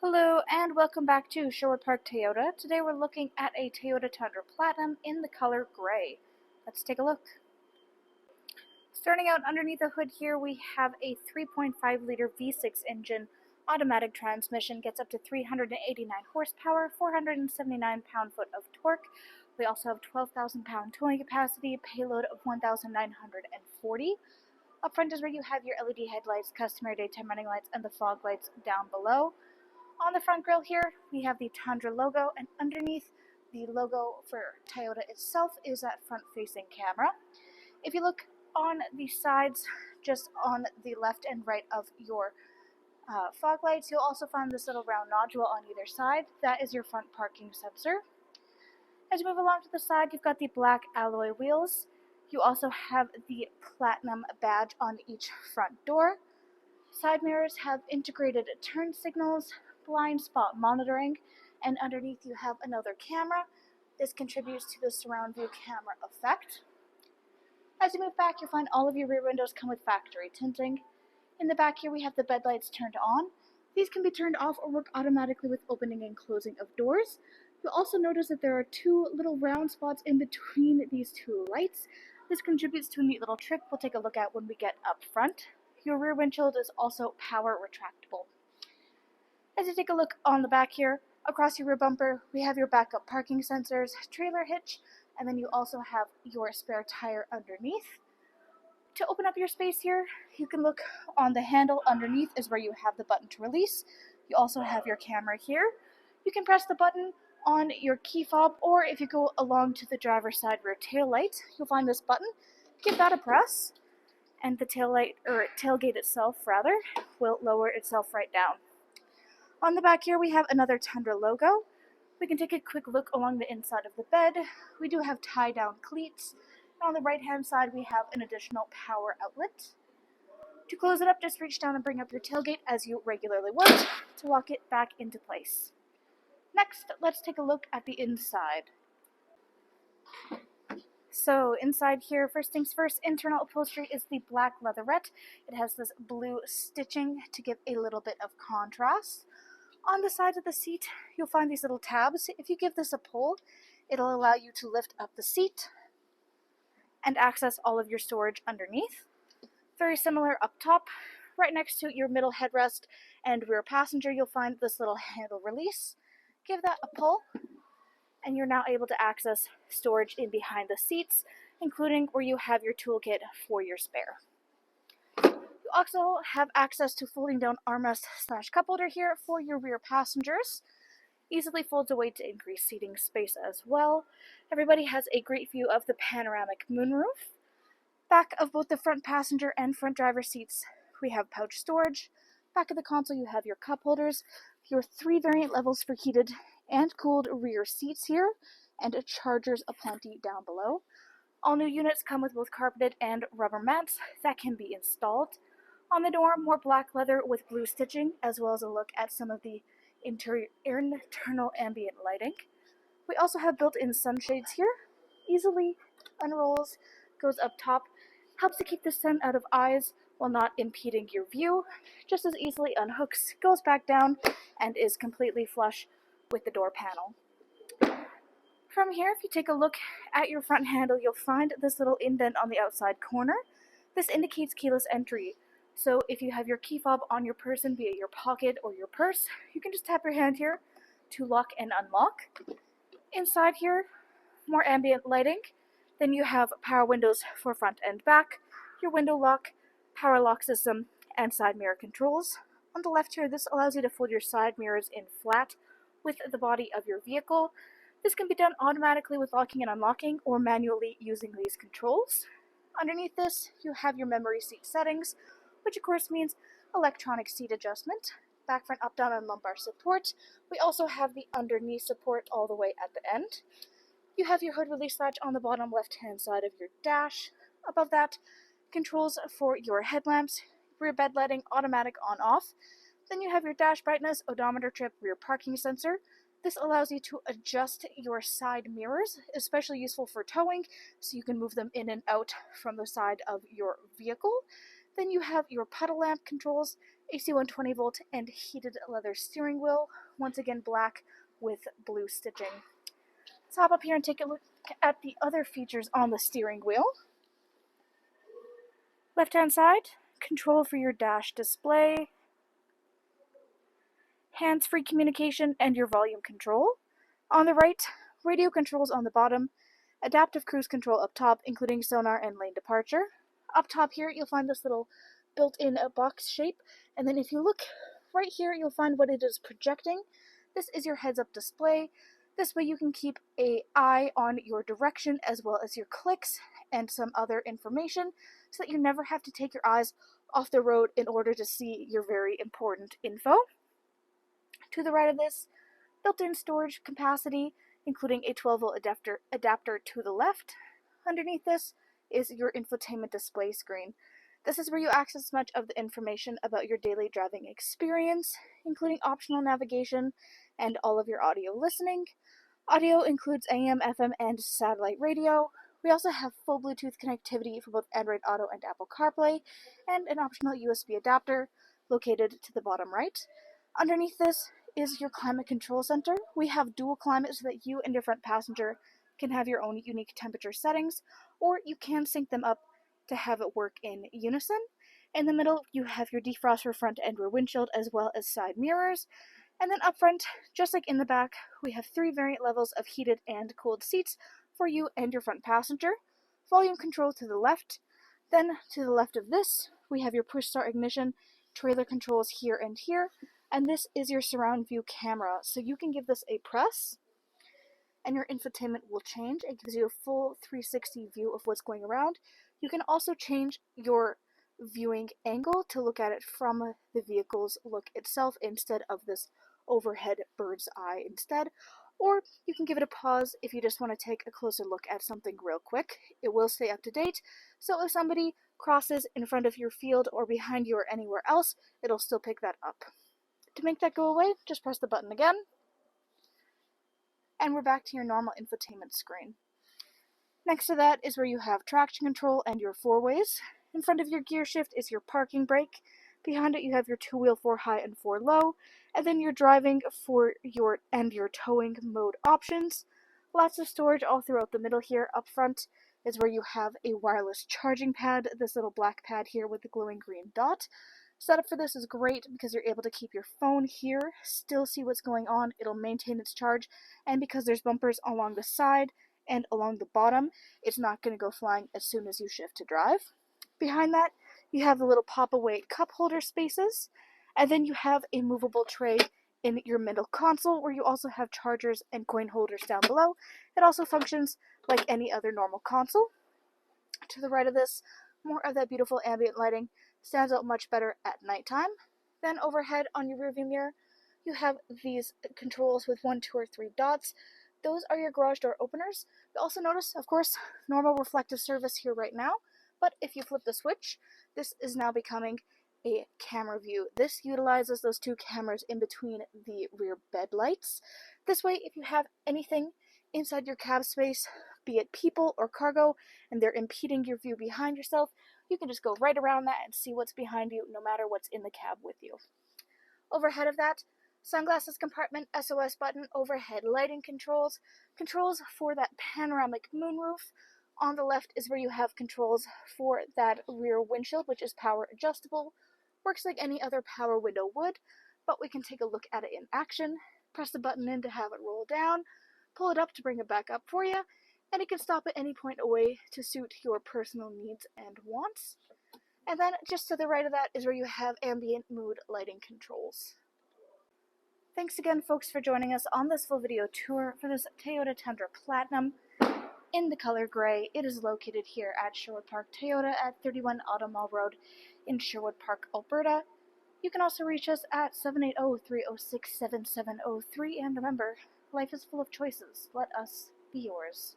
Hello and welcome back to Sherwood Park Toyota. Today we're looking at a Toyota Tundra Platinum in the color gray. Let's take a look. Starting out underneath the hood here, we have a 3.5 liter V6 engine. Automatic transmission, gets up to 389 horsepower, 479 pound-foot of torque. We also have 12,000 pound towing capacity, payload of 1,940. Up front is where you have your LED headlights, customary daytime running lights, and the fog lights down below. On the front grille here, we have the Tundra logo, and underneath the logo for Toyota itself is that front-facing camera. If you look on the sides, just on the left and right of your fog lights, you'll also find this little round nodule on either side. That is your front parking sensor. As you move along to the side, you've got the black alloy wheels. You also have the platinum badge on each front door. Side mirrors have integrated turn signals, blind spot monitoring, and underneath you have another camera. This contributes to the surround view camera effect. As you move back, you'll find all of your rear windows come with factory tinting. In the back here, we have the bed lights turned on. These can be turned off or work automatically with opening and closing of doors. You'll also notice that there are two little round spots in between these two lights. This contributes to a neat little trick we'll take a look at when we get up front. Your rear windshield is also power retractable. As you take a look on the back here, across your rear bumper, we have your backup parking sensors, trailer hitch, and then you also have your spare tire underneath. To open up your space here, you can look on the handle underneath is where you have the button to release. You also have your camera here. You can press the button on your key fob, or if you go along to the driver's side rear tail light, you'll find this button. Give that a press, and the tailgate itself will lower itself right down. On the back here, we have another Tundra logo. We can take a quick look along the inside of the bed. We do have tie-down cleats. On the right-hand side, we have an additional power outlet. To close it up, just reach down and bring up your tailgate as you regularly would to lock it back into place. Next, let's take a look at the inside. So inside here, first things first, internal upholstery is the black leatherette. It has this blue stitching to give a little bit of contrast. On the side of the seat, you'll find these little tabs. If you give this a pull, it'll allow you to lift up the seat and access all of your storage underneath. Very similar up top. Right next to your middle headrest and rear passenger, you'll find this little handle release. Give that a pull, and you're now able to access storage in behind the seats, including where you have your toolkit for your spare. You also have access to folding down armrest / cup holder here for your rear passengers. Easily folds away to increase seating space as well. Everybody has a great view of the panoramic moonroof. Back of both the front passenger and front driver seats, we have pouch storage. Back of the console, you have your cup holders, your 3 variant levels for heated and cooled rear seats here, and chargers aplenty down below. All new units come with both carpeted and rubber mats that can be installed. On the door, more black leather with blue stitching, as well as a look at some of the internal ambient lighting. We also have built-in sunshades here. Easily unrolls, goes up top, helps to keep the sun out of eyes while not impeding your view. Just as easily unhooks, goes back down, and is completely flush with the door panel. From here, if you take a look at your front handle, you'll find this little indent on the outside corner. This indicates keyless entry. So if you have your key fob on your person, be it your pocket or your purse, you can just tap your hand here to lock and unlock. Inside here, more ambient lighting. Then you have power windows for front and back, your window lock, power lock system, and side mirror controls. On the left here, this allows you to fold your side mirrors in flat with the body of your vehicle. This can be done automatically with locking and unlocking or manually using these controls. Underneath this, you have your memory seat settings, which of course means electronic seat adjustment, back, front, up, down, and lumbar support. We also have the underknee support all the way at the end. You have your hood release latch on the bottom left-hand side of your dash. Above that, controls for your headlamps, rear bed lighting, automatic on-off. Then you have your dash brightness, odometer trip, rear parking sensor. This allows you to adjust your side mirrors, especially useful for towing, so you can move them in and out from the side of your vehicle. Then you have your puddle lamp controls AC 120 volt and heated leather steering wheel, once again black with blue stitching. Let's hop up here and take a look at the other features on the steering wheel. Left hand side, control for your dash display, hands-free communication and your volume control. On the right, radio controls on the bottom, adaptive cruise control up top, including sonar and lane departure. Up top here, you'll find this little built-in box shape, and then if you look right here, you'll find what it is projecting. This is your heads-up display. This way you can keep an eye on your direction as well as your clicks and some other information so that you never have to take your eyes off the road in order to see your very important info. To the right of this, built-in storage capacity, including a 12-volt adapter to the left. Underneath this is your infotainment display screen. This is where you access much of the information about your daily driving experience, including optional navigation and all of your audio listening. Audio includes AM, FM, and satellite radio. We also have full Bluetooth connectivity for both Android Auto and Apple CarPlay, and an optional USB adapter located to the bottom right. Underneath this is your climate control center. We have dual climate so that you and your front passenger can have your own unique temperature settings, or you can sync them up to have it work in unison. In the middle, you have your defroster front and rear windshield as well as side mirrors. And then up front, just like in the back, we have 3 variant levels of heated and cooled seats for you and your front passenger. Volume control to the left. Then to the left of this, we have your push start ignition, trailer controls here and here, and this is your surround view camera. So you can give this a press, and your infotainment will change. It gives you a full 360 view of what's going around. You can also change your viewing angle to look at it from the vehicle's look itself instead of this overhead bird's eye instead. Or you can give it a pause if you just want to take a closer look at something real quick. It will stay up to date, so if somebody crosses in front of your field or behind you or anywhere else, it'll still pick that up. To make that go away, just press the button again, and we're back to your normal infotainment screen. Next to that is where you have traction control and your 4-ways. In front of your gear shift is your parking brake. Behind it you have your 2-wheel 4 high and 4 low, and then your driving for your towing mode options. Lots of storage all throughout the middle here. Up front is where you have a wireless charging pad, this little black pad here with the glowing green dot. Setup for this is great because you're able to keep your phone here, still see what's going on, it'll maintain its charge, and because there's bumpers along the side and along the bottom, it's not going to go flying as soon as you shift to drive. Behind that, you have the little pop-away cup holder spaces, and then you have a movable tray in your middle console where you also have chargers and coin holders down below. It also functions like any other normal console. To the right of this, more of that beautiful ambient lighting stands out much better at nighttime. Then overhead on your rearview mirror, you have these controls with 1, 2, or 3 dots. Those are your garage door openers. You'll also notice, of course, normal reflective surface here right now, but if you flip the switch, this is now becoming a camera view. This utilizes those 2 cameras in between the rear bed lights. This way, if you have anything inside your cab space, be it people or cargo, and they're impeding your view behind yourself, you can just go right around that and see what's behind you, no matter what's in the cab with you. Overhead of that, sunglasses compartment, SOS button, overhead lighting controls, controls for that panoramic moonroof. On the left is where you have controls for that rear windshield, which is power adjustable. Works like any other power window would, but we can take a look at it in action. Press the button in to have it roll down, pull it up to bring it back up for you, and it can stop at any point away to suit your personal needs and wants. And then just to the right of that is where you have ambient mood lighting controls. Thanks again, folks, for joining us on this full video tour for this Toyota Tundra Platinum in the color gray. It is located here at Sherwood Park Toyota at 31 Automall Road in Sherwood Park, Alberta. You can also reach us at 780-306-7703, and remember, life is full of choices. Let us be yours.